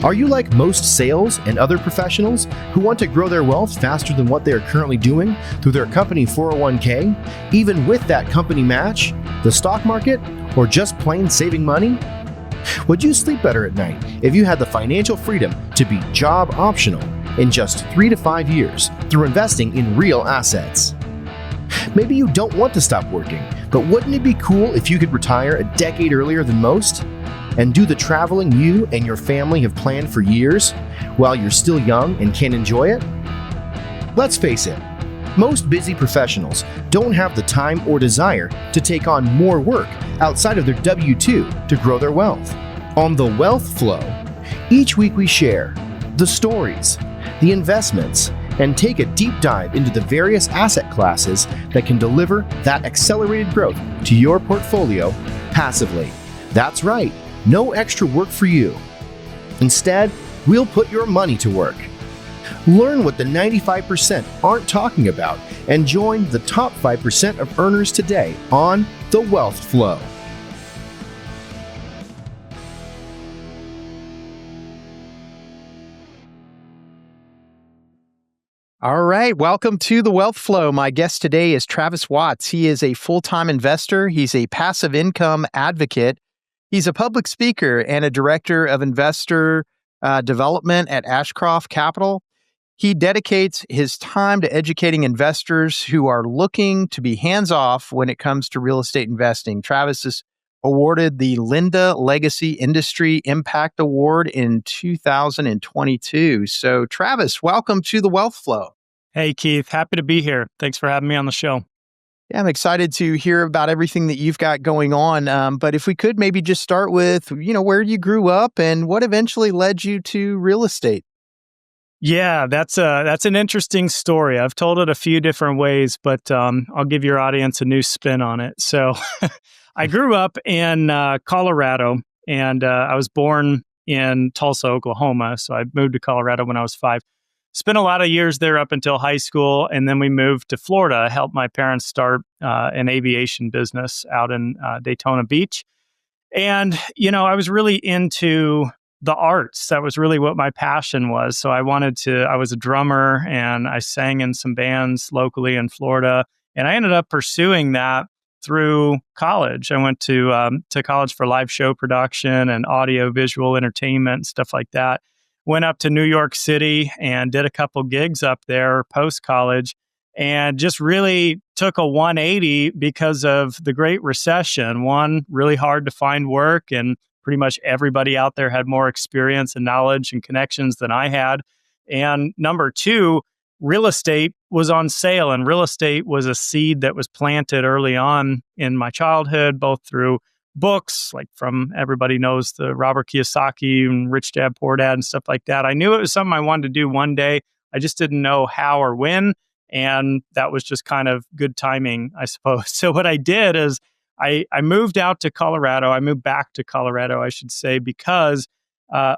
Are you like most sales and other professionals who want to grow their wealth faster than what they are currently doing through their company 401k, even with that company match, the stock market, or just plain saving money? Would you sleep better at night if you had the financial freedom to be job optional in just 3 to 5 years through investing in real assets? Maybe you don't want to stop working, but wouldn't it be cool if you could retire a decade earlier than most and do the traveling you and your family have planned for years while you're still young and can enjoy it? Let's face it, most busy professionals don't have the time or desire to take on more work outside of their W-2 to grow their wealth. On The Wealth Flow, each week we share the stories, the investments, and take a deep dive into the various asset classes that can deliver that accelerated growth to your portfolio passively. That's right, no extra work for you. Instead, we'll put your money to work. Learn what the 95% aren't talking about and join the top 5% of earners today on The Wealth Flow. All right, welcome to The Wealth Flow. My guest today is Travis Watts. He is a full-time investor. He's a passive income advocate. He's a public speaker and a director of investor development at Ashcroft Capital. He dedicates his time to educating investors who are looking to be hands-off when it comes to real estate investing. Travis is awarded the Linda Legacy Industry Impact Award in 2022. So, Travis, welcome to The Wealth Flow. Hey, Keith. Happy to be here. Thanks for having me on the show. Yeah, I'm excited to hear about everything that you've got going on. But if we could maybe just start with, where you grew up and what eventually led you to real estate. Yeah, that's an interesting story. I've told it a few different ways, but I'll give your audience a new spin on it. So I grew up in Colorado, and I was born in Tulsa, Oklahoma. So I moved to Colorado when I was 5. Spent a lot of years there up until high school, and then we moved to Florida. Helped my parents start an aviation business out in Daytona Beach. And, I was really into the arts. That was really what my passion was. So I was a drummer, and I sang in some bands locally in Florida. And I ended up pursuing that through college. I went to college for live show production and audio visual entertainment, stuff like that. Went up to New York City and did a couple gigs up there post-college, and just really took a 180 because of the Great Recession. One, really hard to find work, and pretty much everybody out there had more experience and knowledge and connections than I had. And number 2, real estate was on sale, and real estate was a seed that was planted early on in my childhood, both through books, like from everybody knows the Robert Kiyosaki and Rich Dad, Poor Dad and stuff like that. I knew it was something I wanted to do one day. I just didn't know how or when. And that was just kind of good timing, I suppose. So what I did is I moved out to Colorado. I moved back to Colorado, I should say, because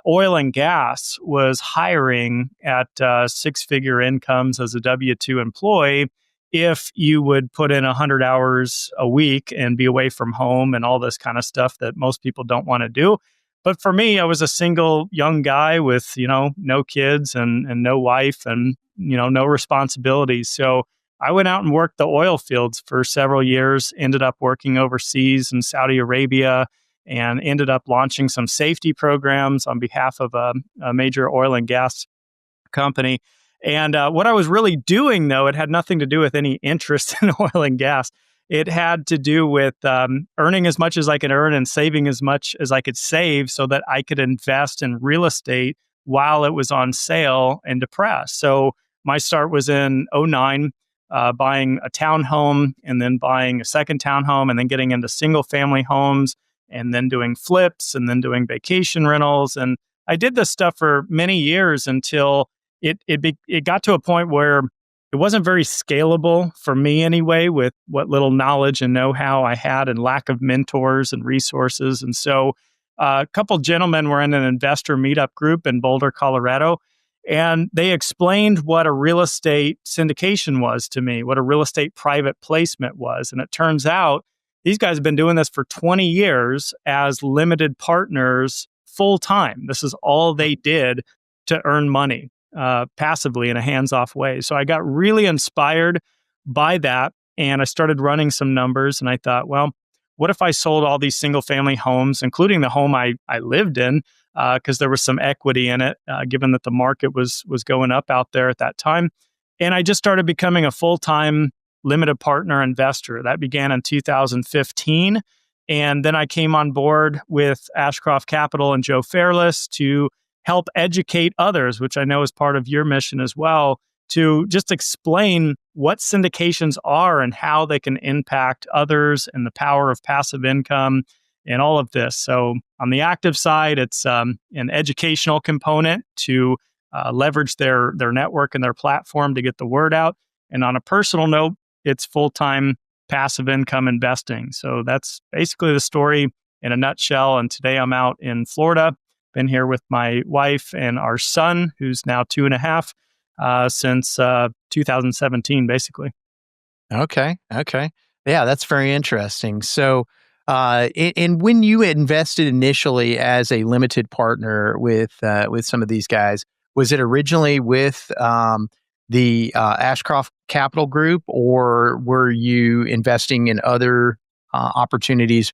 oil and gas was hiring at 6-figure incomes as a W-2 employee if you would put in 100 hours a week and be away from home and all this kind of stuff that most people don't want to do. But for me, I was a single young guy with, no kids and no wife and, no responsibilities. So I went out and worked the oil fields for several years, ended up working overseas in Saudi Arabia, and ended up launching some safety programs on behalf of a major oil and gas company. And what I was really doing, though, it had nothing to do with any interest in oil and gas. It had to do with earning as much as I could earn and saving as much as I could save so that I could invest in real estate while it was on sale and depressed. So my start was in 2009, buying a townhome and then buying a second townhome and then getting into single family homes and then doing flips and then doing vacation rentals. And I did this stuff for many years until it got to a point where it wasn't very scalable for me anyway, with what little knowledge and know-how I had and lack of mentors and resources. And so a couple gentlemen were in an investor meetup group in Boulder, Colorado, and they explained what a real estate syndication was to me, what a real estate private placement was. And it turns out these guys have been doing this for 20 years as limited partners full time. This is all they did to earn money passively in a hands-off way. So I got really inspired by that, and I started running some numbers, and I thought, well, what if I sold all these single-family homes, including the home I lived in, because there was some equity in it, given that the market was going up out there at that time. And I just started becoming a full-time limited partner investor. That began in 2015. And then I came on board with Ashcroft Capital and Joe Fairless to help educate others, which I know is part of your mission as well, to just explain what syndications are and how they can impact others and the power of passive income and all of this. So on the active side, it's an educational component to leverage their network and their platform to get the word out. And on a personal note, it's full-time passive income investing. So that's basically the story in a nutshell. And today I'm out in Florida. Been here with my wife and our son, who's now 2.5, since 2017, basically. Okay. Yeah, that's very interesting. So, and when you invested initially as a limited partner with some of these guys, was it originally with the Ashcroft Capital Group, or were you investing in other opportunities?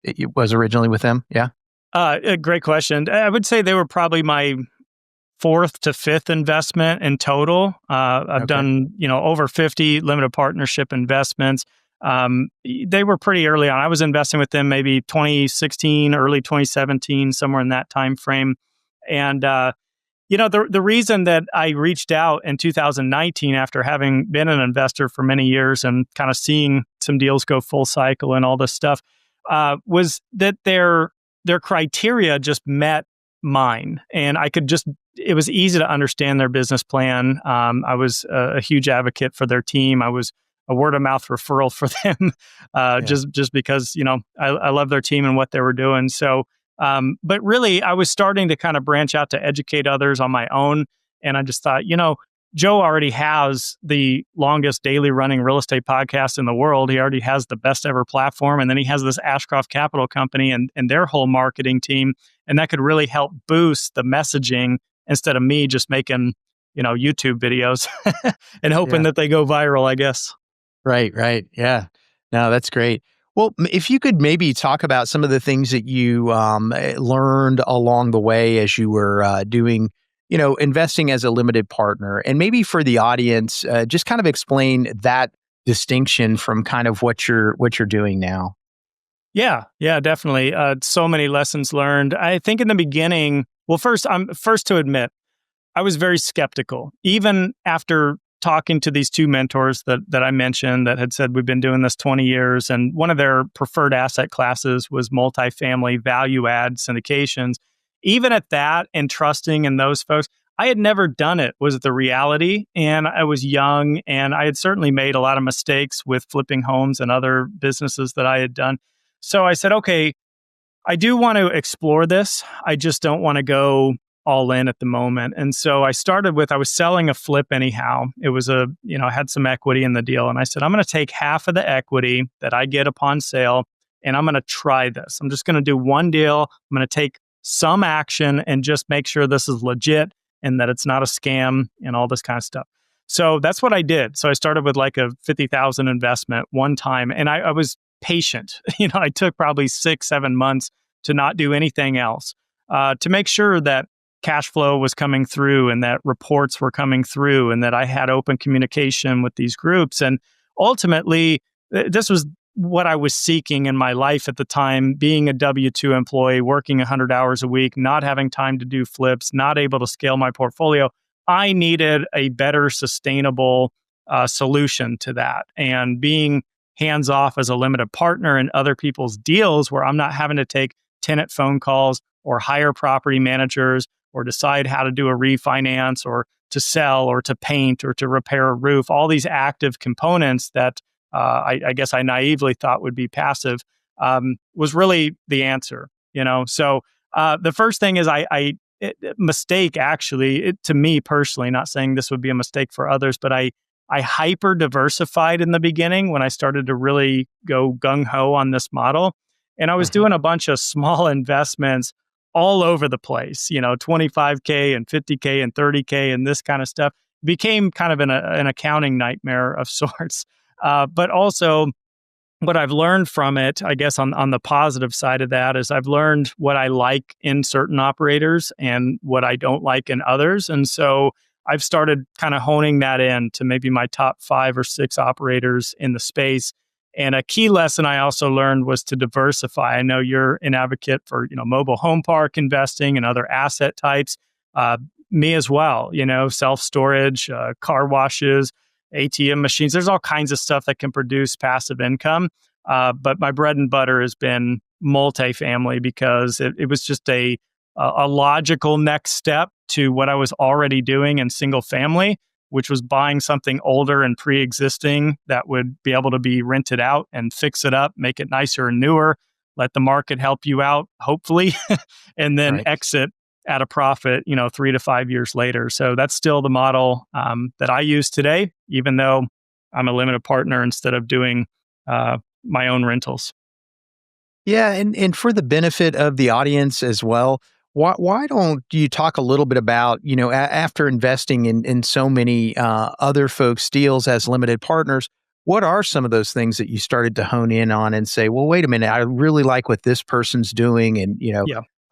It was originally with them. Yeah. A great question. I would say they were probably my fourth to fifth investment in total. I've done, over 50 limited partnership investments. They were pretty early on. I was investing with them maybe 2016, early 2017, somewhere in that time frame. And the reason that I reached out in 2019, after having been an investor for many years and kind of seeing some deals go full cycle and all this stuff, was that their criteria just met mine, and it was easy to understand their business plan. I was a huge advocate for their team. I was a word of mouth referral for them, just because, I love their team and what they were doing. So, but really I was starting to kind of branch out to educate others on my own. And I just thought, Joe already has the longest daily running real estate podcast in the world. He already has the best ever platform. And then he has this Ashcroft Capital company and their whole marketing team. And that could really help boost the messaging instead of me just making, YouTube videos and hoping that they go viral, I guess. Right. Yeah. No, that's great. Well, if you could maybe talk about some of the things that you learned along the way as you were doing, investing as a limited partner, and maybe for the audience, just kind of explain that distinction from kind of what you're doing now. Yeah, definitely. So many lessons learned. I think in the beginning, well, I'm first to admit, I was very skeptical, even after talking to these two mentors that I mentioned that had said, we've been doing this 20 years. And one of their preferred asset classes was multifamily value add syndications. Even at that, and trusting in those folks, I had never done it, was the reality. And I was young, and I had certainly made a lot of mistakes with flipping homes and other businesses that I had done. So I said, okay, I do want to explore this. I just don't want to go all in at the moment. And so I was selling a flip anyhow. It was I had some equity in the deal. And I said, I'm going to take half of the equity that I get upon sale, and I'm going to try this. I'm just going to do one deal. I'm going to take some action and just make sure this is legit and that it's not a scam and all this kind of stuff. So that's what I did. So I started with like a $50,000 investment one time, and I was patient. I took probably 6-7 months to not do anything else, to make sure that cash flow was coming through and that reports were coming through and that I had open communication with these groups. And ultimately, this was what I was seeking in my life at the time, being a W-2 employee, working 100 hours a week, not having time to do flips, not able to scale my portfolio. I needed a better sustainable solution to that. And being hands off as a limited partner in other people's deals, where I'm not having to take tenant phone calls or hire property managers or decide how to do a refinance or to sell or to paint or to repair a roof, all these active components that I guess I naively thought would be passive, was really the answer. So the first thing is mistake, actually, to me personally, not saying this would be a mistake for others, but I hyper diversified in the beginning when I started to really go gung ho on this model. And I was doing a bunch of small investments all over the place, 25K and 50K and 30K and this kind of stuff. Became kind of an accounting nightmare of sorts. But also, what I've learned from it, I guess on the positive side of that, is I've learned what I like in certain operators and what I don't like in others. And so I've started kind of honing that in to maybe my top 5 or 6 operators in the space. And a key lesson I also learned was to diversify. I know you're an advocate for, mobile home park investing and other asset types. Me as well, self-storage, car washes, ATM machines. There's all kinds of stuff that can produce passive income. But my bread and butter has been multifamily because it was just a logical next step to what I was already doing in single family, which was buying something older and pre-existing that would be able to be rented out and fix it up, make it nicer and newer, let the market help you out, hopefully, and then exit at a profit, 3 to 5 years later. So that's still the model that I use today, even though I'm a limited partner instead of doing my own rentals. Yeah, and for the benefit of the audience as well, why don't you talk a little bit about, after investing in so many other folks' deals as limited partners, what are some of those things that you started to hone in on and say, well, wait a minute, I really like what this person's doing, and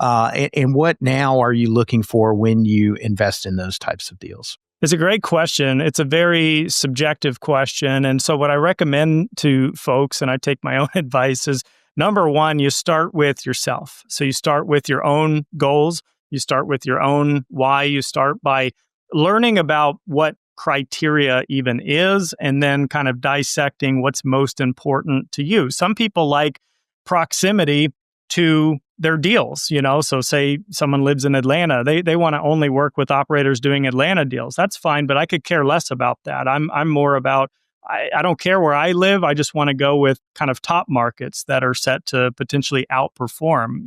and what now are you looking for when you invest in those types of deals? It's a great question. It's a very subjective question. And so what I recommend to folks, and I take my own advice, is number one, you start with yourself. So you start with your own goals. You start with your own why. You start by learning about what criteria even is, and then kind of dissecting what's most important to you. Some people like proximity to their deals, so say someone lives in Atlanta, they want to only work with operators doing Atlanta deals. That's fine, but I could care less about that. I'm more about, I don't care where I live. I just want to go with kind of top markets that are set to potentially outperform.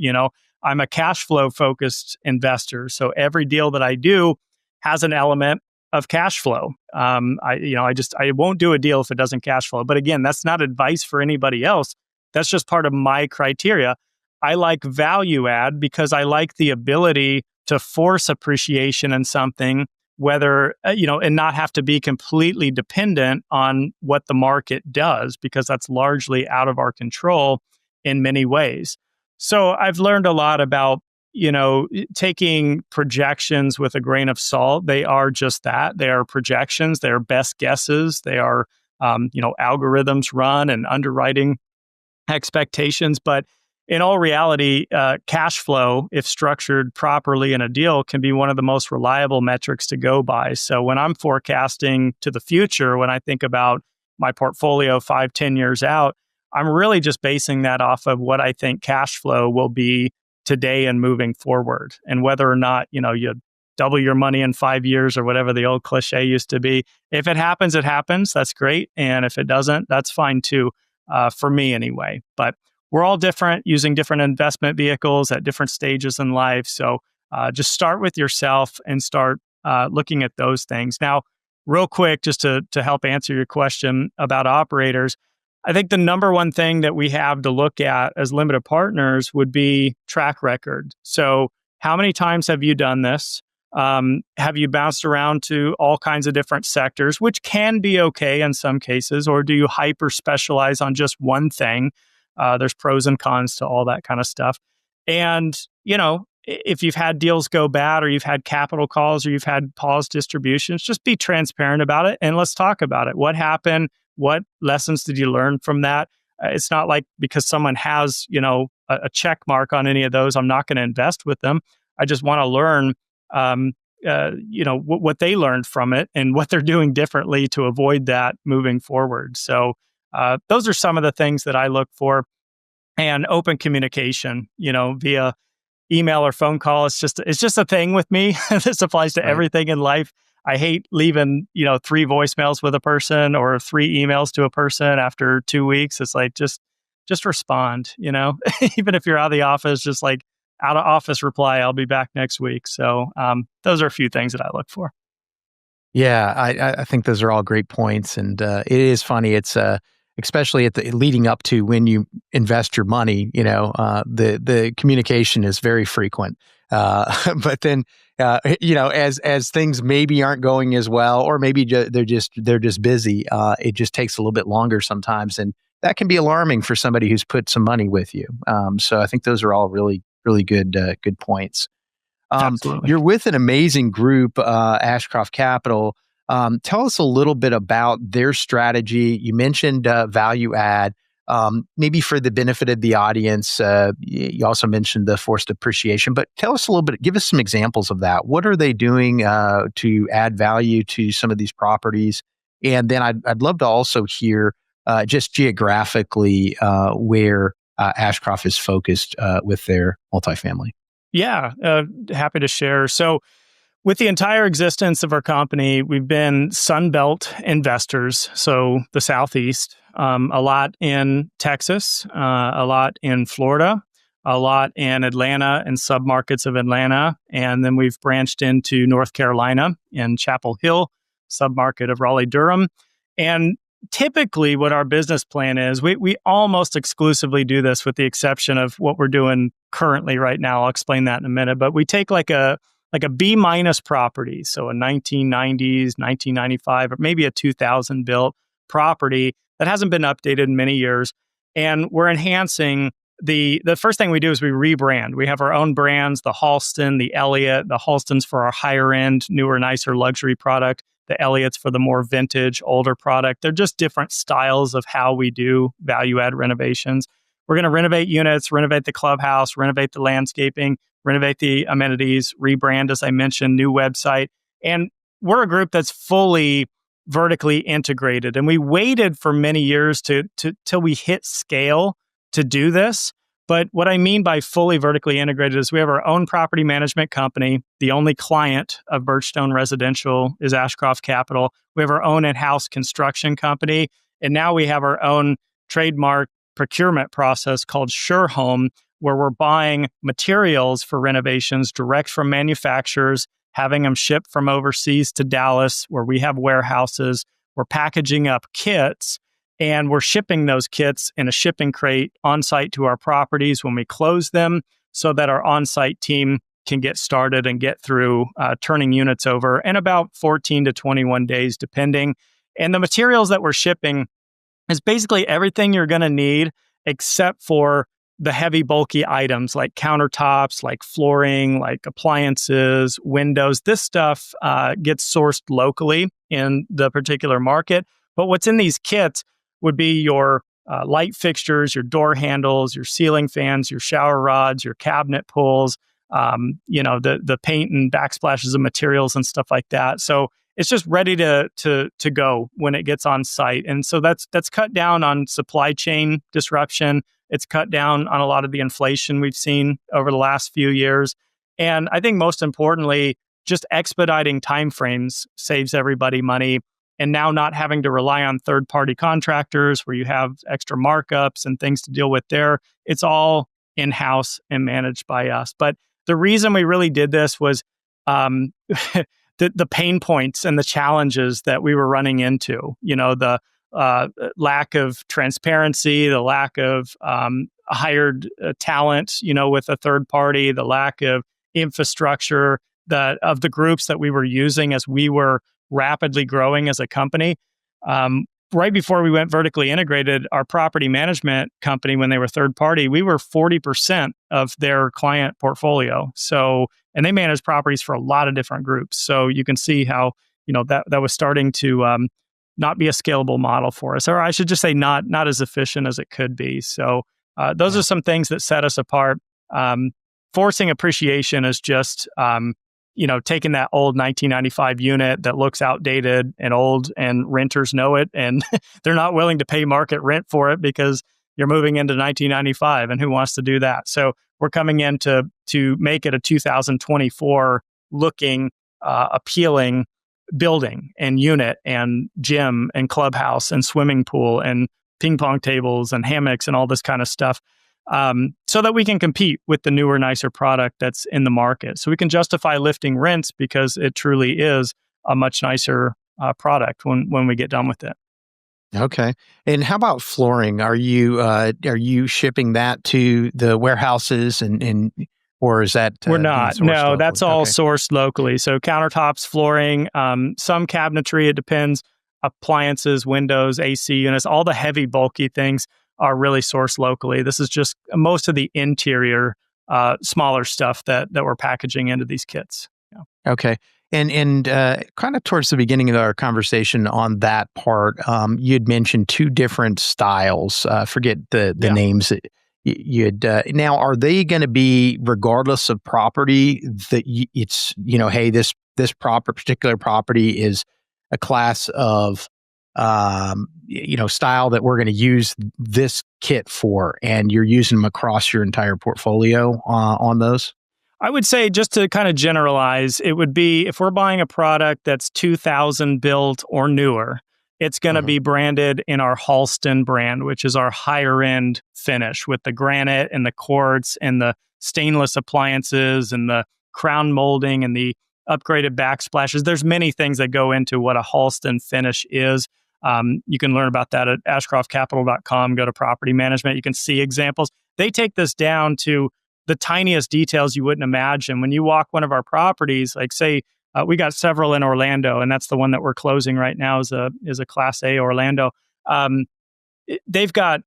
I'm a cash flow focused investor. So every deal that I do has an element of cash flow. I won't do a deal if it doesn't cash flow. But again, that's not advice for anybody else. That's just part of my criteria. I like value add because I like the ability to force appreciation in something, whether, and not have to be completely dependent on what the market does, because that's largely out of our control in many ways. So I've learned a lot about, taking projections with a grain of salt. They are just that. They are projections. They are best guesses. They are, algorithms run and underwriting expectations. But in all reality, cash flow, if structured properly in a deal, can be one of the most reliable metrics to go by. So when I'm forecasting to the future, when I think about my portfolio 5-10 years out, I'm really just basing that off of what I think cash flow will be today and moving forward. And whether or not, you double your money in 5 years or whatever the old cliche used to be. If it happens, it happens. That's great. And if it doesn't, that's fine too, for me anyway. But we're all different, using different investment vehicles at different stages in life. So just start with yourself and start looking at those things. Now, real quick, just to help answer your question about operators, I think the number one thing that we have to look at as limited partners would be track record. So how many times have you done this? Have you bounced around to all kinds of different sectors, which can be okay in some cases, or do you hyper specialize on just one thing? There's pros and cons to all that kind of stuff. And, if you've had deals go bad, or you've had capital calls, or you've had paused distributions, just be transparent about it and let's talk about it. What happened? What lessons did you learn from that? It's not like because someone has, a check mark on any of those, I'm not going to invest with them. I just want to learn, what they learned from it and what they're doing differently to avoid that moving forward. So those are some of the things that I look for. And open communication, via email or phone call. It's just a thing with me. This applies to everything in life. I hate leaving, 3 voicemails with a person or 3 emails to a person after 2 weeks. It's like, just respond, even if you're out of the office, just like out of office reply, I'll be back next week. So those are a few things that I look for. Yeah, I think those are all great points. And it is funny. It's especially at the leading up to when you invest your money, the communication is very frequent. But then, as things maybe aren't going as well, or maybe they're just busy, it just takes a little bit longer sometimes, and that can be alarming for somebody who's put some money with you. So I think those are all really, really good points. Absolutely. You're with an amazing group, Ashcroft Capital. Tell us a little bit about their strategy. You mentioned value add. Maybe for the benefit of the audience, you also mentioned the forced appreciation, but tell us a little bit, give us some examples of that. What are they doing to add value to some of these properties? And then I'd love to also hear just geographically where Ashcroft is focused with their multifamily. Yeah, happy to share. So with the entire existence of our company, we've been Sunbelt investors, so the Southeast, a lot in Texas, a lot in Florida, a lot in Atlanta and submarkets of Atlanta. And then we've branched into North Carolina in Chapel Hill, submarket of Raleigh-Durham. And typically what our business plan is, we almost exclusively do this with the exception of what we're doing currently right now. I'll explain that in a minute. But we take like a B- property, so a 1990s, 1995, or maybe a 2000 built property that hasn't been updated in many years. And we're enhancing the first thing we do is we rebrand. We have our own brands, the Halston, the Elliott. The Halston's for our higher end, newer, nicer luxury product. The Elliott's for the more vintage, older product. They're just different styles of how we do value add renovations. We're going to renovate units, renovate the clubhouse, renovate the landscaping, renovate the amenities, rebrand, as I mentioned, new website. And we're a group that's fully vertically integrated. And we waited for many years till we hit scale to do this. But what I mean by fully vertically integrated is we have our own property management company. The only client of Birchstone Residential is Ashcroft Capital. We have our own in-house construction company. And now we have our own trademark procurement process called Sure Home, where we're buying materials for renovations direct from manufacturers, having them shipped from overseas to Dallas, where we have warehouses. We're packaging up kits, and we're shipping those kits in a shipping crate on-site to our properties when we close them so that our on-site team can get started and get through turning units over in about 14 to 21 days, depending. And the materials that we're shipping is basically everything you're going to need except for the heavy, bulky items like countertops, like flooring, like appliances, windows. This stuff gets sourced locally in the particular market. But what's in these kits would be your light fixtures, your door handles, your ceiling fans, your shower rods, your cabinet pulls, the paint and backsplashes of materials and stuff like that. So it's just ready to go when it gets on site. And so that's cut down on supply chain disruption. It's cut down on a lot of the inflation we've seen over the last few years. And I think most importantly, just expediting timeframes saves everybody money. And now not having to rely on third-party contractors where you have extra markups and things to deal with there. It's all in-house and managed by us. But the reason we really did this was the pain points and the challenges that we were running into. The lack of transparency, the lack of hired talent, with a third party, the lack of infrastructure of the groups that we were using as we were rapidly growing as a company. Right before we went vertically integrated, our property management company, when they were third party, we were 40% of their client portfolio. So, and they manage properties for a lot of different groups. So you can see how, that was starting to not be a scalable model for us, or I should just say not as efficient as it could be. So those are some things that set us apart. Forcing appreciation is just, taking that old 1995 unit that looks outdated and old, and renters know it, and they're not willing to pay market rent for it because you're moving into 1995, and who wants to do that? So we're coming in to make it a 2024 looking, appealing building and unit and gym and clubhouse and swimming pool and ping pong tables and hammocks and all this kind of stuff. So that we can compete with the newer, nicer product that's in the market. So we can justify lifting rents because it truly is a much nicer product when we get done with it. Okay. And how about flooring? Are you shipping that to the warehouses and or is that We're being not. sourced No, locally? that's all Okay. sourced locally. So countertops, flooring, some cabinetry, it depends. Appliances, windows, AC units, all the heavy, bulky things are really sourced locally. This is just most of the interior, smaller stuff that we're packaging into these kits. Yeah. Okay. And kind of towards the beginning of our conversation on that part, you'd mentioned two different styles. Forget the Yeah. names that you'd. Now, are they going to be regardless of property? That it's hey, this particular property is a class of style that we're going to use this kit for, and you're using them across your entire portfolio on those. I would say, just to kind of generalize, it would be if we're buying a product that's 2000 built or newer, it's going to be branded in our Halston brand, which is our higher end finish with the granite and the quartz and the stainless appliances and the crown molding and the upgraded backsplashes. There's many things that go into what a Halston finish is. You can learn about that at ashcroftcapital.com. Go to property management. You can see examples. They take this down to the tiniest details you wouldn't imagine. When you walk one of our properties, like say, we got several in Orlando, and that's the one that we're closing right now is a Class A Orlando. They've got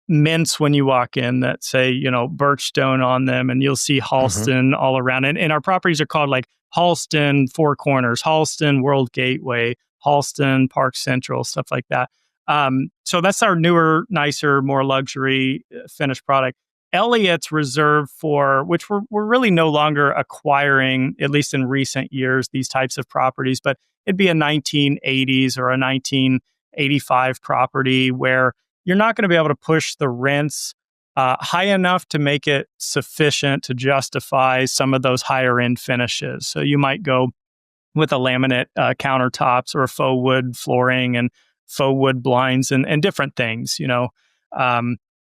mints when you walk in that say, Birchstone on them, and you'll see Halston all around. And our properties are called like Halston Four Corners, Halston World Gateway, Halston Park Central, stuff like that. So that's our newer, nicer, more luxury finished product. Elliott's reserved for, which we're really no longer acquiring, at least in recent years, these types of properties, but it'd be a 1980s or a 1985 property where you're not going to be able to push the rents high enough to make it sufficient to justify some of those higher end finishes. So you might go with a laminate countertops or a faux wood flooring and faux wood blinds and different things,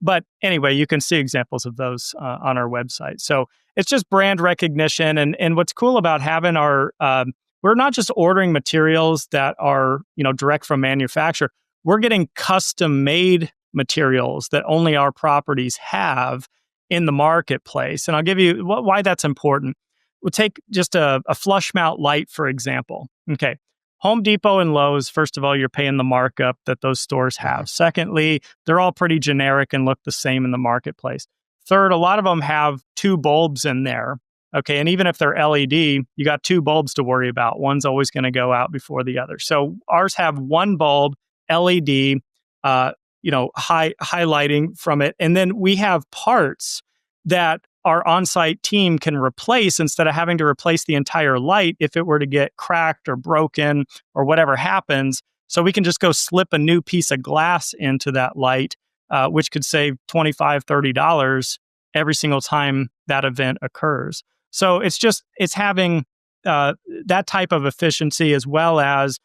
But anyway, you can see examples of those on our website. So it's just brand recognition. And what's cool about having we're not just ordering materials that are, direct from manufacturer. We're getting custom made materials that only our properties have in the marketplace. And I'll give you why that's important. We'll take just a flush mount light, for example. Okay. Home Depot and Lowe's, first of all, you're paying the markup that those stores have. Secondly, they're all pretty generic and look the same in the marketplace. Third, a lot of them have two bulbs in there. Okay. And even if they're LED, you got two bulbs to worry about. One's always going to go out before the other. So ours have one bulb, LED, highlighting from it. And then we have parts that our on-site team can replace instead of having to replace the entire light if it were to get cracked or broken or whatever happens. So we can just go slip a new piece of glass into that light, which could save $25, $30 every single time that event occurs. So it's having that type of efficiency, as well as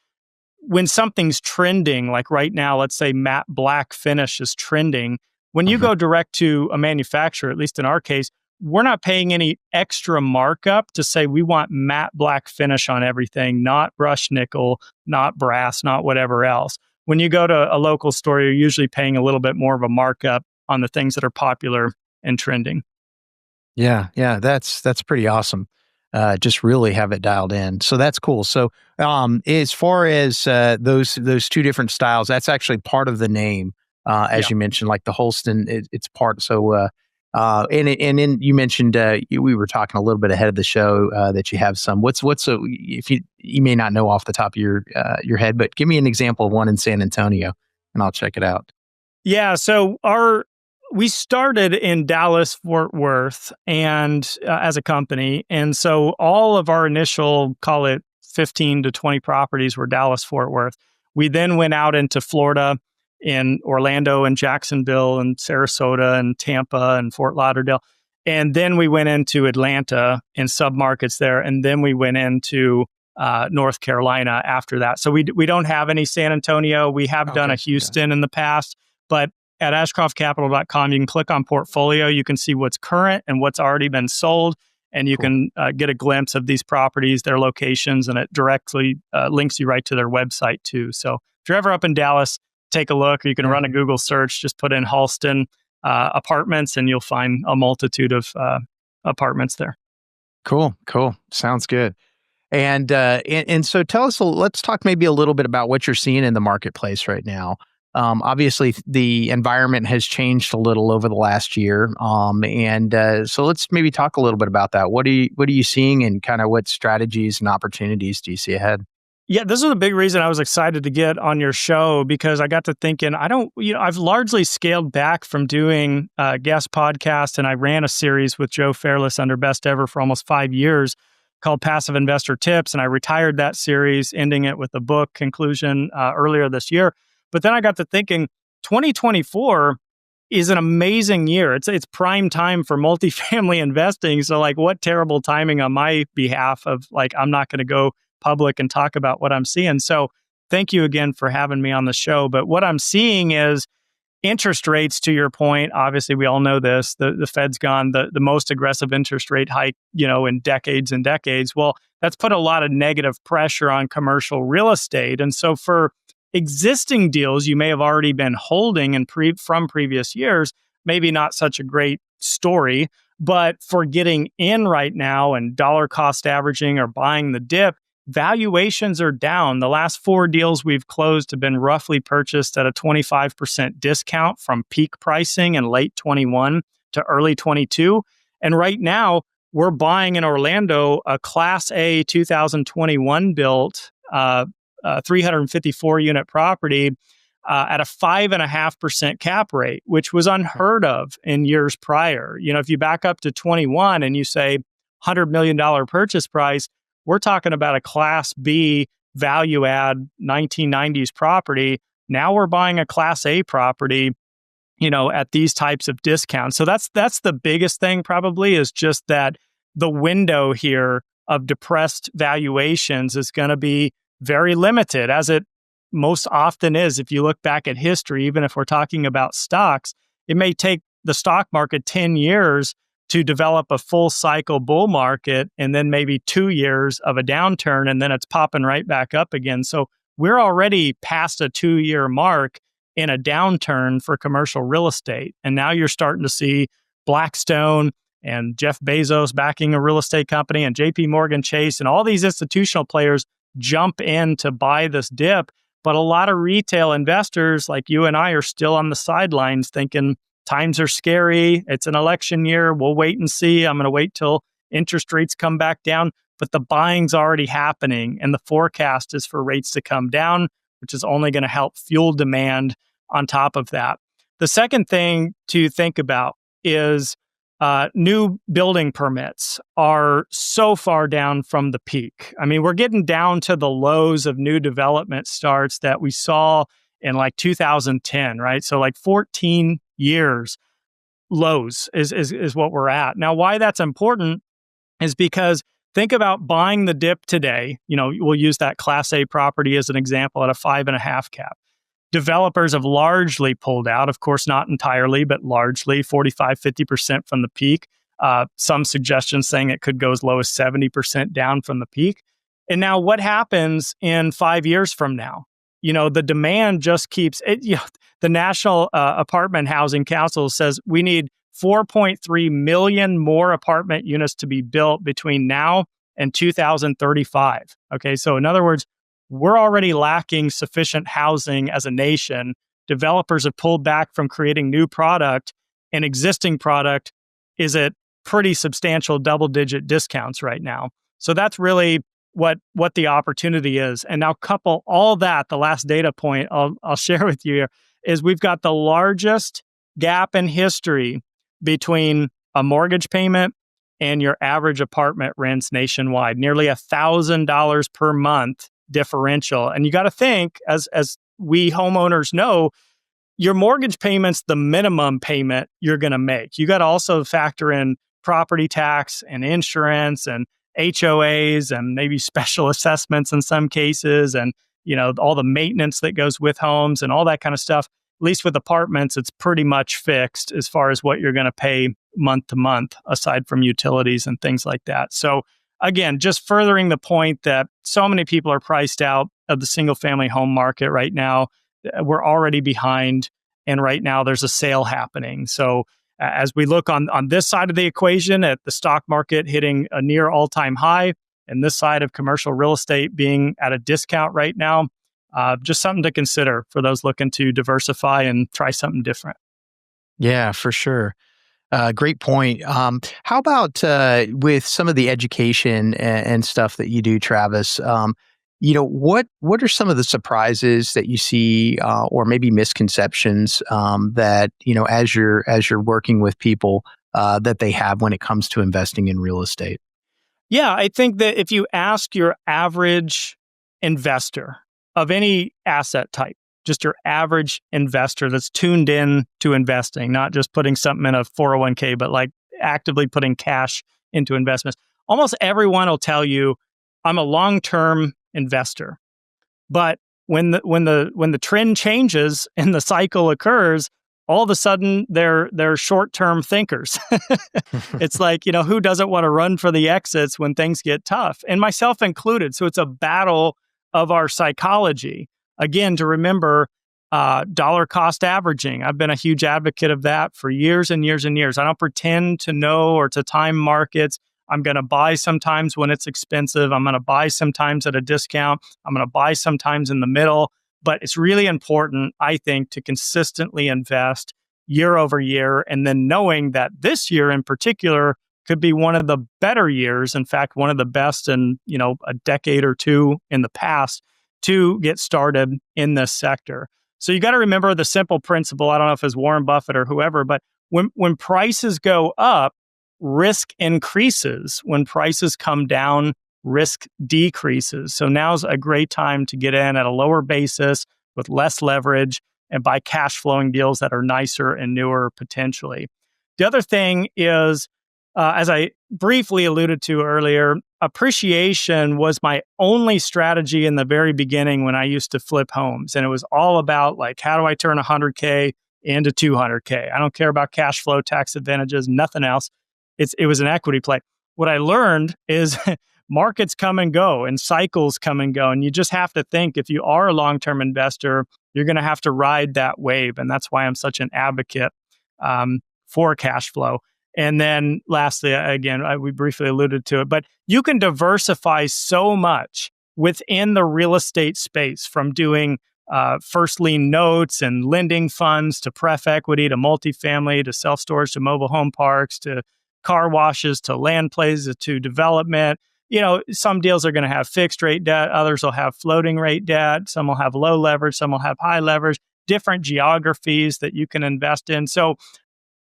when something's trending, like right now, let's say matte black finish is trending. When you go direct to a manufacturer, at least in our case, we're not paying any extra markup to say we want matte black finish on everything, not brushed nickel, not brass, not whatever else. When you go to a local store, you're usually paying a little bit more of a markup on the things that are popular and trending. Yeah, that's pretty awesome. Just really have it dialed in. So that's cool. So as far as those two different styles, that's actually part of the name, as you mentioned, like the Holston, it's part. So and then you mentioned we were talking a little bit ahead of the show that you have some. What's if you may not know off the top of your head, but give me an example of one in San Antonio, and I'll check it out. Yeah. So we started in Dallas, Fort Worth, and as a company. And so all of our initial, call it 15 to 20 properties were Dallas, Fort Worth. We then went out into Florida, in Orlando and Jacksonville and Sarasota and Tampa and Fort Lauderdale. And then we went into Atlanta and submarkets there. And then we went into North Carolina after that. So we don't have any San Antonio. We have done a Houston in the past, but at ashcroftcapital.com, you can click on portfolio. You can see what's current and what's already been sold. And you can get a glimpse of these properties, their locations, and it directly links you right to their website too. So if you're ever up in Dallas, take a look, or you can run a Google search, just put in Halston apartments, and you'll find a multitude of apartments there. Cool. Sounds good. And so tell us, let's talk maybe a little bit about what you're seeing in the marketplace right now. Obviously, the environment has changed a little over the last year. So let's maybe talk a little bit about that. What are you seeing, and kind of what strategies and opportunities do you see ahead? Yeah, this is a big reason I was excited to get on your show, because I got to thinking, I've largely scaled back from doing guest podcasts, and I ran a series with Joe Fairless under Best Ever for almost 5 years called Passive Investor Tips. And I retired that series, ending it with a book conclusion earlier this year. But then I got to thinking, 2024 is an amazing year. It's prime time for multifamily investing. So like, what terrible timing on my behalf of like, I'm not going to go public and talk about what I'm seeing. So thank you again for having me on the show. But what I'm seeing is interest rates, to your point. Obviously, we all know this. The Fed's gone the most aggressive interest rate hike, in decades and decades. Well, that's put a lot of negative pressure on commercial real estate. And so for existing deals you may have already been holding and from previous years, maybe not such a great story. But for getting in right now and dollar cost averaging or buying the dip, valuations are down. The last 4 deals we've closed have been roughly purchased at a 25% discount from peak pricing in late 21 to early 22. And right now, we're buying in Orlando a Class A 2021 built 354 unit property at a 5.5% cap rate, which was unheard of in years prior. If you back up to 21 and you say $100 million purchase price, we're talking about a Class B value add 1990s property. Now we're buying a Class A property, at these types of discounts. So that's the biggest thing probably, is just that the window here of depressed valuations is going to be very limited, as it most often is. If you look back at history, even if we're talking about stocks, it may take the stock market 10 years to develop a full cycle bull market, and then maybe 2 years of a downturn, and then it's popping right back up again. So we're already past a 2-year mark in a downturn for commercial real estate. And now you're starting to see Blackstone and Jeff Bezos backing a real estate company, and JP Morgan Chase and all these institutional players jump in to buy this dip. But a lot of retail investors like you and I are still on the sidelines thinking, times are scary. It's an election year. We'll wait and see. I'm going to wait till interest rates come back down. But the buying's already happening, and the forecast is for rates to come down, which is only going to help fuel demand on top of that. The second thing to think about is new building permits are so far down from the peak. I mean, we're getting down to the lows of new development starts that we saw in like 2010, right? So like 14 years lows is what we're at. Now, why that's important is because think about buying the dip today. We'll use that Class A property as an example at a 5.5 cap. Developers have largely pulled out, of course, not entirely, but largely 45, 50% from the peak. Some suggestions saying it could go as low as 70% down from the peak. And now what happens in 5 years from now? The demand just keeps it. The National Apartment Housing Council says we need 4.3 million more apartment units to be built between now and 2035. Okay, so in other words, we're already lacking sufficient housing as a nation. Developers have pulled back from creating new product, and existing product is at pretty substantial double-digit discounts right now. So that's really what the opportunity is. And now couple all that, the last data point I'll share with you here, is we've got the largest gap in history between a mortgage payment and your average apartment rents nationwide, nearly $1,000 per month differential. And you got to think, as we homeowners know, your mortgage payment's the minimum payment you're going to make. You got to also factor in property tax and insurance and HOAs and maybe special assessments in some cases, and all the maintenance that goes with homes and all that kind of stuff. At least with apartments, it's pretty much fixed as far as what you're going to pay month to month, aside from utilities and things like that. So again, just furthering the point that so many people are priced out of the single family home market right now. we're already behind. And right now there's a sale happening. So as we look on this side of the equation at the stock market hitting a near all-time high, and this side of commercial real estate being at a discount right now, just something to consider for those looking to diversify and try something different. Yeah, for sure. Great point. How about with some of the education and stuff that you do, Travis? What are some of the surprises that you see, or maybe misconceptions that as you're working with people that they have when it comes to investing in real estate? Yeah, I think that if you ask your average investor of any asset type, just your average investor that's tuned in to investing, not just putting something in a 401k, but like actively putting cash into investments. Almost everyone will tell you, I'm a long-term investor. But when the trend changes and the cycle occurs, all of a sudden they're short-term thinkers. It's like, who doesn't want to run for the exits when things get tough? And myself included. So it's a battle of our psychology. Again, to remember dollar cost averaging. I've been a huge advocate of that for years and years and years. I don't pretend to know or to time markets. I'm going to buy sometimes when it's expensive. I'm going to buy sometimes at a discount. I'm going to buy sometimes in the middle. But it's really important, I think, to consistently invest year over year. And then knowing that this year in particular could be one of the better years. In fact, one of the best in, a decade or two in the past to get started in this sector. So you got to remember the simple principle. I don't know if it's Warren Buffett or whoever, but when prices go up, risk increases. When prices come down, risk decreases. So now's a great time to get in at a lower basis with less leverage and buy cash flowing deals that are nicer and newer potentially. The other thing is, as I briefly alluded to earlier, appreciation was my only strategy in the very beginning when I used to flip homes. And it was all about how do I turn 100K into 200K? I don't care about cash flow, tax advantages, nothing else. It was an equity play. What I learned is markets come and go and cycles come and go. And you just have to think, if you are a long-term investor, you're going to have to ride that wave. And that's why I'm such an advocate for cash flow. And then lastly, again, we briefly alluded to it, but you can diversify so much within the real estate space, from doing first lien notes and lending funds to pref equity to multifamily to self-storage to mobile home parks to car washes to land plays to development. Some deals are going to have fixed rate debt. Others will have floating rate debt. Some will have low leverage. Some will have high leverage, different geographies that you can invest in. So,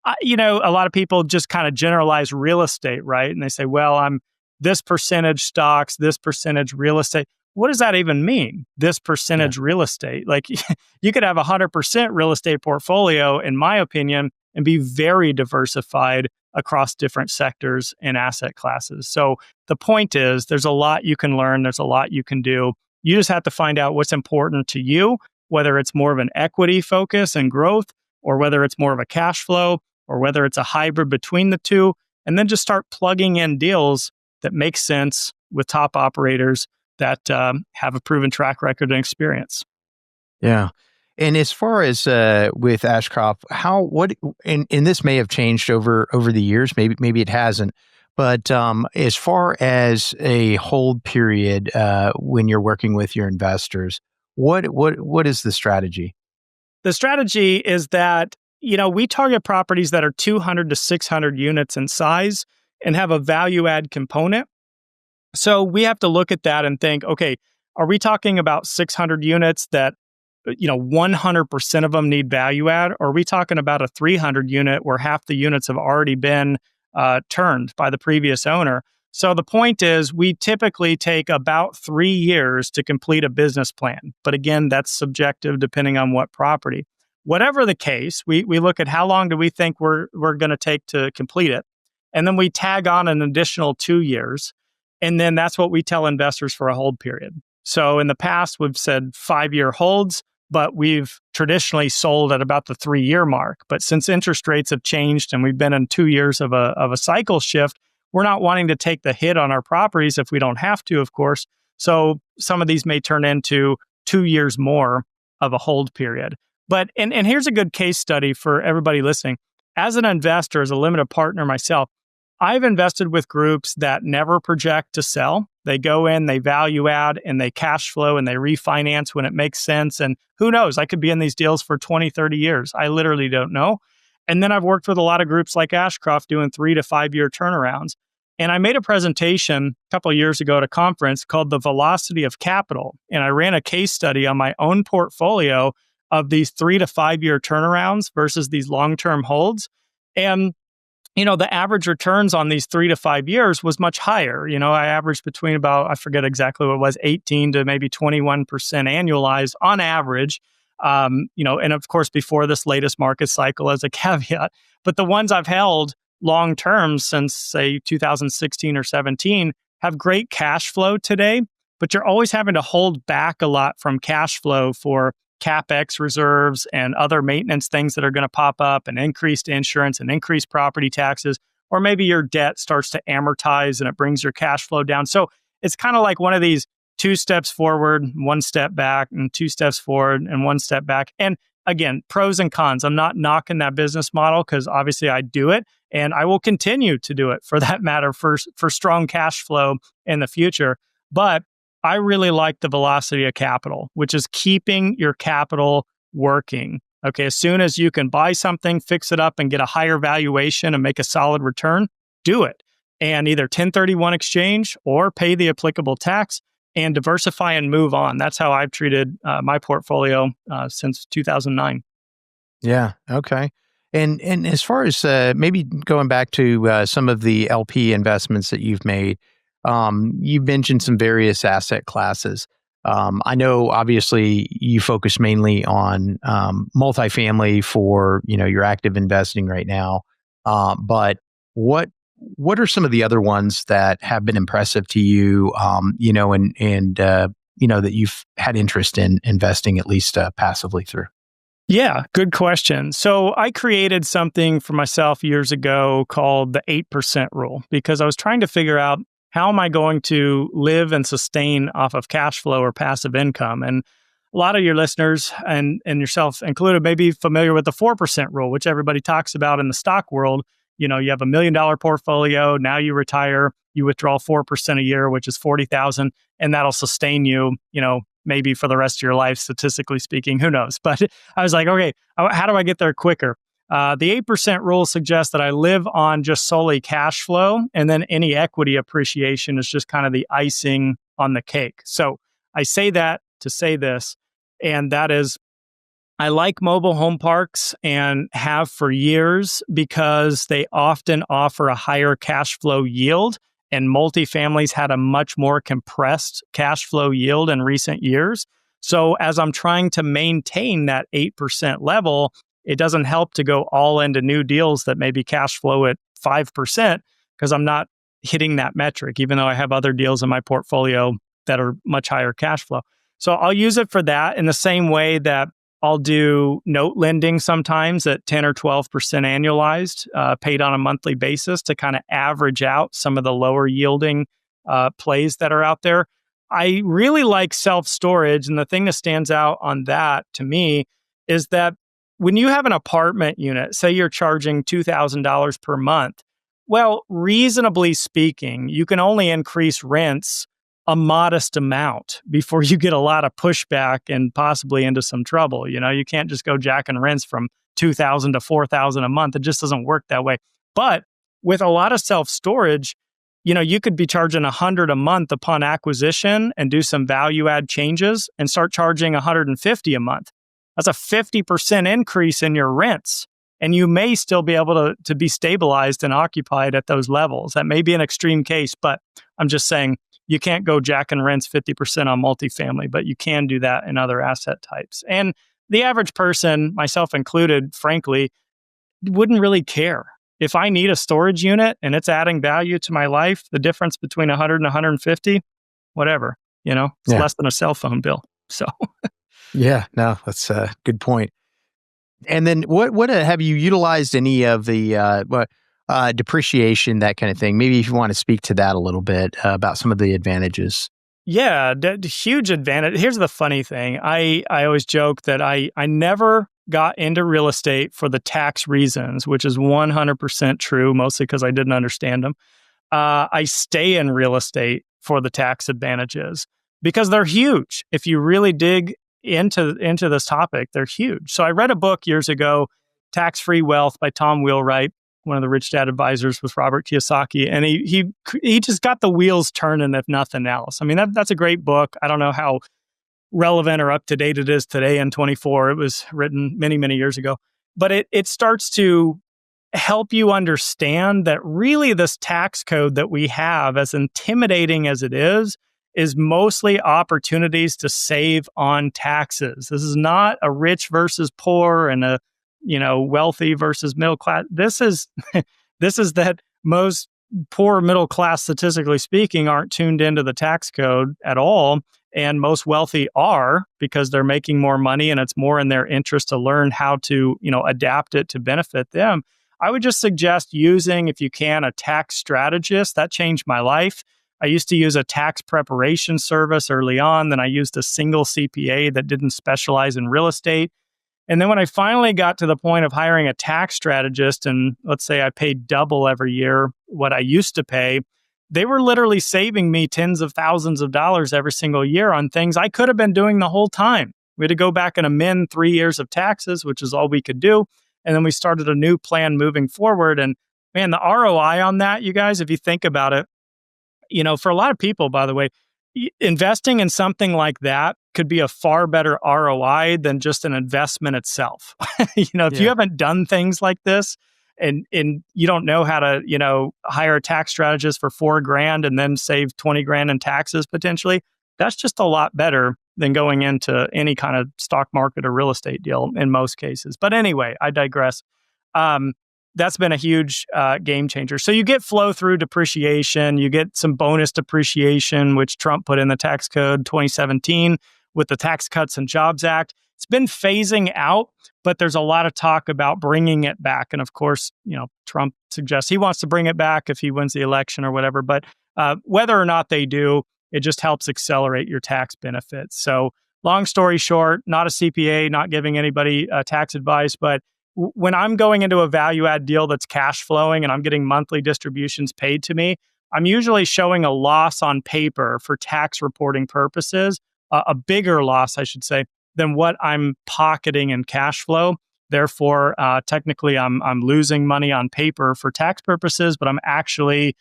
a lot of people just kind of generalize real estate, right? And they say, well, I'm this percentage stocks, this percentage real estate. What does that even mean? This percentage real estate? Like you could have 100% real estate portfolio, in my opinion, and be very diversified across different sectors and asset classes. So the point is, there's a lot you can learn. There's a lot you can do. You just have to find out what's important to you, whether it's more of an equity focus and growth, or whether it's more of a cash flow, or whether it's a hybrid between the two, and then just start plugging in deals that make sense with top operators that have a proven track record and experience. Yeah. And as far as with Ashcroft, and this may have changed over the years, maybe it hasn't, but as far as a hold period when you're working with your investors, what is the strategy? The strategy is that we target properties that are 200 to 600 units in size and have a value add component. So we have to look at that and think, okay, are we talking about 600 units that 100% of them need value add? Or are we talking about a 300 unit where half the units have already been turned by the previous owner? So the point is, we typically take about 3 years to complete a business plan. But again, that's subjective depending on what property. Whatever the case, we look at how long do we think we're going to take to complete it. And then we tag on an additional 2 years. And then that's what we tell investors for a hold period. So in the past, we've said 5-year holds, but we've traditionally sold at about the 3-year mark. But since interest rates have changed and we've been in 2 years of a cycle shift, we're not wanting to take the hit on our properties if we don't have to, of course. So some of these may turn into 2 years more of a hold period. But, and here's a good case study for everybody listening. As an investor, as a limited partner myself, I've invested with groups that never project to sell. They go in, they value add, and they cash flow, and they refinance when it makes sense. And who knows, I could be in these deals for 20, 30 years. I literally don't know. And then I've worked with a lot of groups like Ashcroft doing 3 to 5 year turnarounds. And I made a presentation a couple of years ago at a conference called The Velocity of Capital. And I ran a case study on my own portfolio of these 3 to 5 year turnarounds versus these long-term holds. And, the average returns on these 3 to 5 years was much higher. I averaged between about, I forget exactly what it was, 18 to maybe 21% annualized on average. And of course, before this latest market cycle as a caveat. But the ones I've held long term since, say, 2016 or 17 have great cash flow today, but you're always having to hold back a lot from cash flow for CapEx reserves and other maintenance things that are going to pop up, and increased insurance and increased property taxes, or maybe your debt starts to amortize and it brings your cash flow down. So it's kind of like one of these 2 steps forward, 1 step back, and 2 steps forward and 1 step back. And again, pros and cons. I'm not knocking that business model because obviously I do it and I will continue to do it for that matter for strong cash flow in the future. But I really like the velocity of capital, which is keeping your capital working. Okay, as soon as you can buy something, fix it up and get a higher valuation and make a solid return, do it. And either 1031 exchange or pay the applicable tax and diversify and move on. That's how I've treated my portfolio since 2009. Yeah. Okay. And as far as maybe going back to some of the LP investments that you've made, you've mentioned some various asset classes. I know obviously you focus mainly on multifamily for your active investing right now. But what are some of the other ones that have been impressive to you? That you've had interest in investing at least passively through. Yeah, good question. So I created something for myself years ago called the 8% rule because I was trying to figure out how am I going to live and sustain off of cash flow or passive income? And a lot of your listeners and yourself included may be familiar with the 4% rule, which everybody talks about in the stock world. You have $1 million portfolio. Now you retire, you withdraw 4% a year, which is $40,000, and that'll sustain you, maybe for the rest of your life, statistically speaking, who knows? But I was like, okay, how do I get there quicker? The 8% rule suggests that I live on just solely cash flow, and then any equity appreciation is just kind of the icing on the cake. So I say that to say this, and that is, I like mobile home parks and have for years because they often offer a higher cash flow yield, and multifamilies had a much more compressed cash flow yield in recent years. So as I'm trying to maintain that 8% level, it doesn't help to go all into new deals that maybe cash flow at 5% because I'm not hitting that metric, even though I have other deals in my portfolio that are much higher cash flow. So I'll use it for that in the same way that I'll do note lending sometimes at 10 or 12% annualized, paid on a monthly basis to kind of average out some of the lower yielding plays that are out there. I really like self-storage. And the thing that stands out on that to me is that when you have an apartment unit, say you're charging $2,000 per month, well, reasonably speaking, you can only increase rents a modest amount before you get a lot of pushback and possibly into some trouble. You can't just go jacking rents from $2,000 to $4,000 a month. It just doesn't work that way. But with a lot of self-storage, you could be charging $100 a month upon acquisition and do some value add changes and start charging $150 a month. That's a 50% increase in your rents. And you may still be able to be stabilized and occupied at those levels. That may be an extreme case, but I'm just saying you can't go jacking rents 50% on multifamily, but you can do that in other asset types. And the average person, myself included, frankly, wouldn't really care. If I need a storage unit and it's adding value to my life, the difference between 100 and 150, whatever, it's less than a cell phone bill. So yeah, no, that's a good point. And then what have you utilized any of the depreciation, that kind of thing? Maybe if you want to speak to that a little bit about some of the advantages. Yeah, huge advantage. Here's the funny thing. I always joke that I never got into real estate for the tax reasons, which is 100% true, mostly because I didn't understand them. I stay in real estate for the tax advantages because they're huge. If you really dig into this topic, they're huge. So I read a book years ago, Tax-Free Wealth by Tom Wheelwright, one of the Rich Dad advisors with Robert Kiyosaki, and he just got the wheels turning, if nothing else. I mean, that's a great book. I don't know how relevant or up to date it is today in 24. It was written many, many years ago, but it starts to help you understand that really this tax code that we have, as intimidating as it is mostly opportunities to save on taxes. This is not a rich versus poor and a wealthy versus middle class. This is this is that most poor middle class, statistically speaking, aren't tuned into the tax code at all. And most wealthy are, because they're making more money and it's more in their interest to learn how to, adapt it to benefit them. I would just suggest using, if you can, a tax strategist. That changed my life. I used to use a tax preparation service early on. Then I used a single CPA that didn't specialize in real estate. And then when I finally got to the point of hiring a tax strategist, and let's say I paid double every year what I used to pay, they were literally saving me tens of thousands of dollars every single year on things I could have been doing the whole time. We had to go back and amend 3 years of taxes, which is all we could do. And then we started a new plan moving forward. And man, the ROI on that, you guys, if you think about it, for a lot of people, by the way, investing in something like that could be a far better ROI than just an investment itself. If you haven't done things like this and you don't know how to, hire a tax strategist for $4,000 and then save 20 grand in taxes potentially, that's just a lot better than going into any kind of stock market or real estate deal in most cases. But anyway, I digress. That's been a huge game changer. So you get flow through depreciation, you get some bonus depreciation, which Trump put in the tax code 2017 with the Tax Cuts and Jobs Act. It's been phasing out, but there's a lot of talk about bringing it back. And of course, Trump suggests he wants to bring it back if he wins the election or whatever. But whether or not they do, it just helps accelerate your tax benefits. So long story short, not a CPA, not giving anybody tax advice, but when I'm going into a value add deal that's cash flowing and I'm getting monthly distributions paid to me, I'm usually showing a loss on paper for tax reporting purposes, a bigger loss, I should say, than what I'm pocketing in cash flow. Therefore, technically, I'm losing money on paper for tax purposes, but I'm actually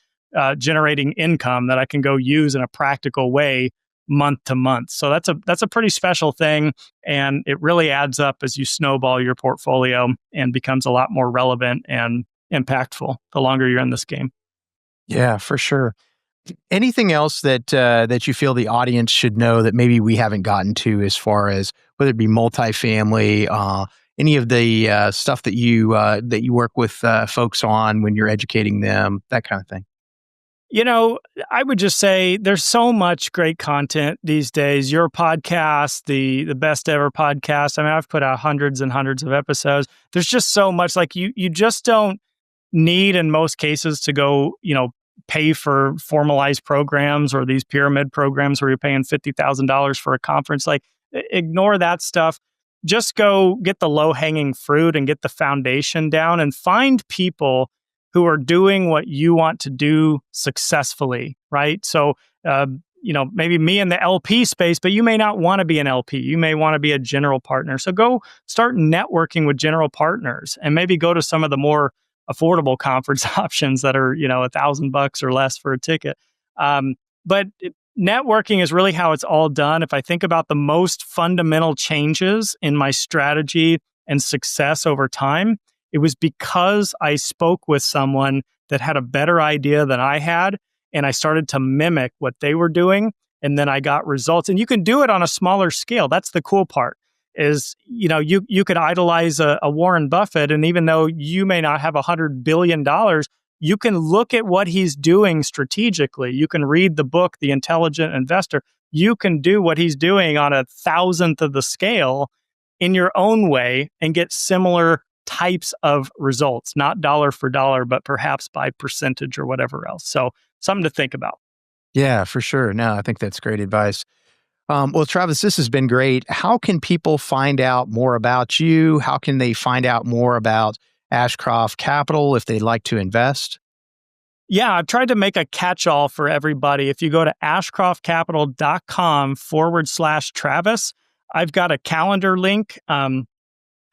generating income that I can go use in a practical way month to month. So that's a pretty special thing. And it really adds up as you snowball your portfolio and becomes a lot more relevant and impactful the longer you're in this game. Yeah, for sure. Anything else that you feel the audience should know that maybe we haven't gotten to, as far as whether it be multifamily, any of the stuff that you work with folks on when you're educating them, that kind of thing? I would just say there's so much great content these days. Your podcast, the best ever podcast. I mean, I've put out hundreds and hundreds of episodes. There's just so much. Like you just don't need, in most cases, to go, pay for formalized programs or these pyramid programs where you're paying $50,000 for a conference. Like, ignore that stuff. Just go get the low-hanging fruit and get the foundation down and find people who are doing what you want to do successfully, right? So, maybe me in the LP space, but you may not want to be an LP. You may want to be a general partner. So go start networking with general partners and maybe go to some of the more affordable conference options that are, $1,000 or less for a ticket. But networking is really how it's all done. If I think about the most fundamental changes in my strategy and success over time, it was because I spoke with someone that had a better idea than I had, and I started to mimic what they were doing, and then I got results. And you can do it on a smaller scale. That's the cool part, is, you could idolize a Warren Buffett, and even though you may not have $100 billion, you can look at what he's doing strategically. You can read the book, The Intelligent Investor. You can do what he's doing on 1,000th of the scale in your own way and get similar types of results, not dollar for dollar, but perhaps by percentage or whatever else. So something to think about. Yeah, for sure. No, I think that's great advice. Well, Travis, this has been great. How can people find out more about you? How can they find out more about Ashcroft Capital if they'd like to invest? Yeah, I've tried to make a catch-all for everybody. If you go to ashcroftcapital.com/Travis, I've got a calendar link.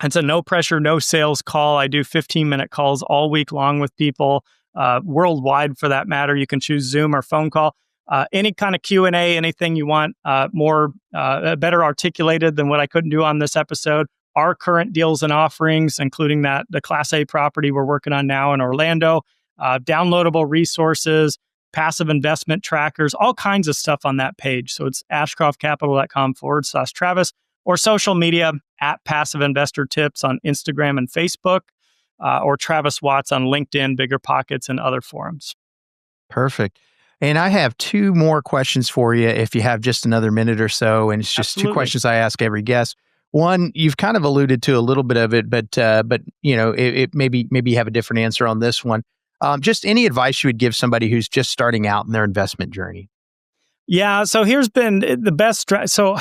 It's a no pressure, no sales call. I do 15-minute calls all week long with people worldwide for that matter. You can choose Zoom or phone call. Any kind of Q&A, anything you want more better articulated than what I couldn't do on this episode. Our current deals and offerings, including the Class A property we're working on now in Orlando, downloadable resources, passive investment trackers, all kinds of stuff on that page. So it's ashcroftcapital.com/Travis, or social media at Passive Investor Tips on Instagram and Facebook, or Travis Watts on LinkedIn, BiggerPockets, and other forums. Perfect. And I have two more questions for you if you have just another minute or so. And it's just Absolutely. two questions I ask every guest. One, you've kind of alluded to a little bit of it, but it maybe you have a different answer on this one. Just any advice you would give somebody who's just starting out in their investment journey? Yeah, so here's been the best. So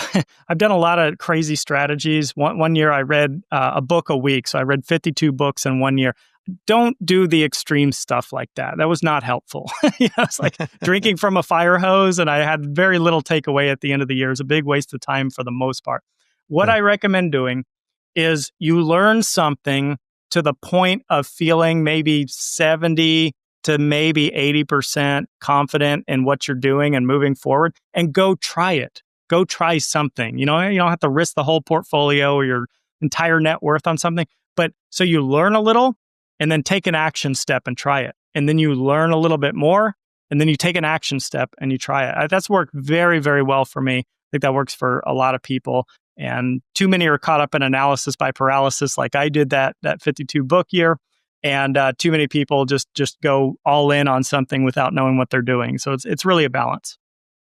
I've done a lot of crazy strategies. One year I read a book a week. So I read 52 books in 1 year. Don't do the extreme stuff like that. That was not helpful. It's like drinking from a fire hose, and I had very little takeaway at the end of the year. It was a big waste of time for the most part. What I recommend doing is you learn something to the point of feeling maybe 70 to maybe 80% confident in what you're doing and moving forward, and go try it. Go try something. You don't have to risk the whole portfolio or your entire net worth on something, but so you learn a little and then take an action step and try it. And then you learn a little bit more and then you take an action step and you try it. That's worked very, very well for me. I think that works for a lot of people. And too many are caught up in analysis by paralysis like I did that 52 book year. And too many people just go all in on something without knowing what they're doing. So it's really a balance.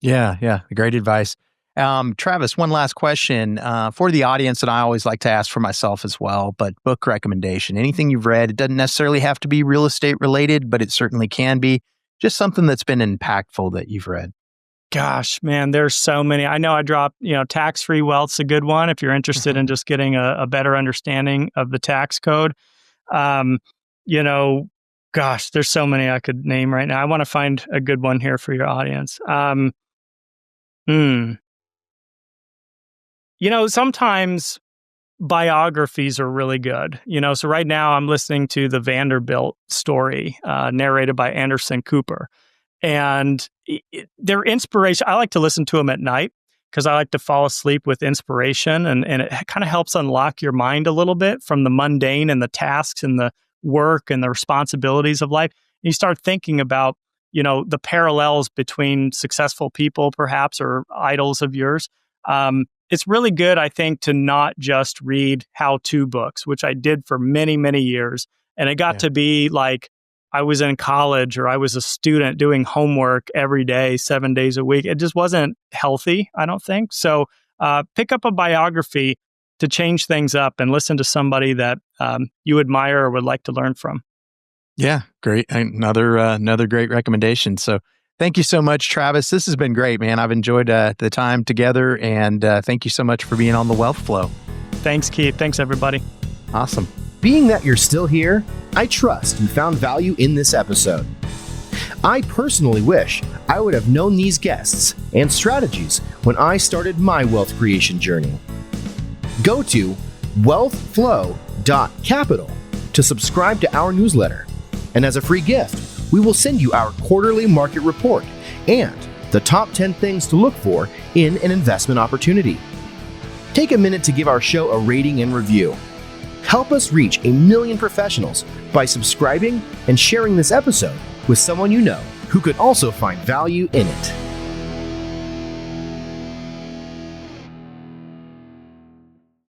Yeah. Great advice. Travis, one last question for the audience, and I always like to ask for myself as well, but book recommendation, anything you've read. It doesn't necessarily have to be real estate related, but it certainly can be. Just something that's been impactful that you've read. Gosh, man, there's so many. I know I dropped, Tax-Free Wealth's a good one if you're interested in just getting a better understanding of the tax code. Gosh, there's so many I could name right now. I want to find a good one here for your audience. Sometimes biographies are really good. So right now I'm listening to the Vanderbilt story, narrated by Anderson Cooper. And their inspiration, I like to listen to them at night because I like to fall asleep with inspiration. And it kind of helps unlock your mind a little bit from the mundane and the tasks and the work and the responsibilities of life. And you start thinking about, the parallels between successful people, perhaps, or idols of yours. It's really good, I think, to not just read how-to books, which I did for many, many years. And it got to be like I was in college or I was a student doing homework every day, 7 days a week. It just wasn't healthy, I don't think. So pick up a biography to change things up and listen to somebody that you admire or would like to learn from. Yeah, great. Another great recommendation. So thank you so much, Travis. This has been great, man. I've enjoyed the time together, and thank you so much for being on the Wealth Flow. Thanks, Keith. Thanks, everybody. Awesome. Being that you're still here, I trust you found value in this episode. I personally wish I would have known these guests and strategies when I started my wealth creation journey. Go to wealthflow.capital to subscribe to our newsletter. And as a free gift, we will send you our quarterly market report and the top 10 things to look for in an investment opportunity. Take a minute to give our show a rating and review. Help us reach 1 million professionals by subscribing and sharing this episode with someone you know who could also find value in it.